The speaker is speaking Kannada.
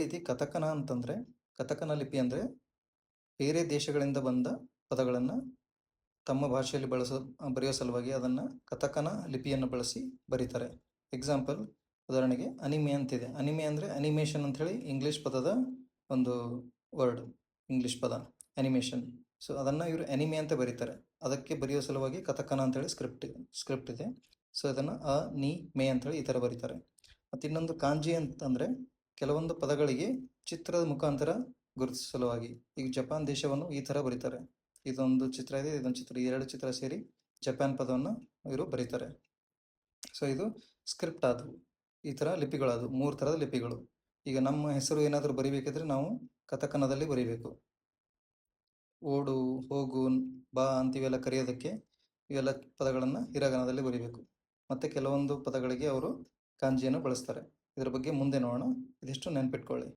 ರೀತಿ ಕಥಕನ ಅಂತಂದರೆ, ಕಥಕನ ಲಿಪಿ ಅಂದರೆ ಬೇರೆ ದೇಶಗಳಿಂದ ಬಂದ ಪದಗಳನ್ನು ತಮ್ಮ ಭಾಷೆಯಲ್ಲಿ ಬರೆಯೋ ಸಲುವಾಗಿ ಅದನ್ನು ಕಥಕನ ಲಿಪಿಯನ್ನು ಬಳಸಿ ಬರೀತಾರೆ. ಎಕ್ಸಾಂಪಲ್, ಉದಾಹರಣೆಗೆ ಅನಿಮೆ ಅಂತಿದೆ. ಅನಿಮೆ ಅಂದರೆ ಅನಿಮೇಷನ್ ಅಂಥೇಳಿ ಇಂಗ್ಲೀಷ್ ಪದದ ಒಂದು ವರ್ಡ್, ಇಂಗ್ಲೀಷ್ ಪದ ಅನಿಮೇಷನ್. ಸೊ ಅದನ್ನು ಇವರು ಅನಿಮೆ ಅಂತ ಬರೀತಾರೆ. ಅದಕ್ಕೆ ಬರೆಯೋ ಸಲುವಾಗಿ ಕಥಕನ ಅಂತೇಳಿ ಸ್ಕ್ರಿಪ್ಟ್ ಇದೆ. ಸೊ ಅದನ್ನು ಅ ನಿ ಮೇ ಅಂಥೇಳಿ ಈ ಥರ ಬರೀತಾರೆ. ಮತ್ತು ಇನ್ನೊಂದು ಕಾಂಜಿ ಅಂತಂದರೆ ಕೆಲವೊಂದು ಪದಗಳಿಗೆ ಚಿತ್ರದ ಮುಖಾಂತರ ಗುರುತಿಸುವ ಸಲುವಾಗಿ. ಈಗ ಜಪಾನ್ ದೇಶವನ್ನು ಈ ಥರ ಬರೀತಾರೆ. ಇದೊಂದು ಚಿತ್ರ ಇದೆ, ಇದೊಂದು ಚಿತ್ರ, ಈ ಎರಡು ಚಿತ್ರ ಸೇರಿ ಜಪಾನ್ ಪದವನ್ನು ಇವರು ಬರೀತಾರೆ. ಸೊ ಇದು ಸ್ಕ್ರಿಪ್ಟ್ ಆದವು. ಈ ಥರ ಲಿಪಿಗಳಾದವು, 3 ಥರದ ಲಿಪಿಗಳು. ಈಗ ನಮ್ಮ ಹೆಸರು ಏನಾದರೂ ಬರಿಬೇಕಿದ್ರೆ ನಾವು ಕಥಕನದಲ್ಲಿ ಬರೀಬೇಕು. ಓಡು, ಹೋಗು, ಬಾ ಅಂತಿವೆಲ್ಲ ಕರೆಯೋದಕ್ಕೆ ಇವೆಲ್ಲ ಪದಗಳನ್ನು ಹಿರಗನದಲ್ಲಿ ಬರೀಬೇಕು. ಮತ್ತು ಕೆಲವೊಂದು ಪದಗಳಿಗೆ ಅವರು ಕಾಂಜಿಯನ್ನು ಬಳಸ್ತಾರೆ. ಇದರ ಬಗ್ಗೆ ಮುಂದೆ ನೋಡೋಣ. ಇದಿಷ್ಟು ನೆನಪಿಟ್ಕೊಳ್ಳಿ.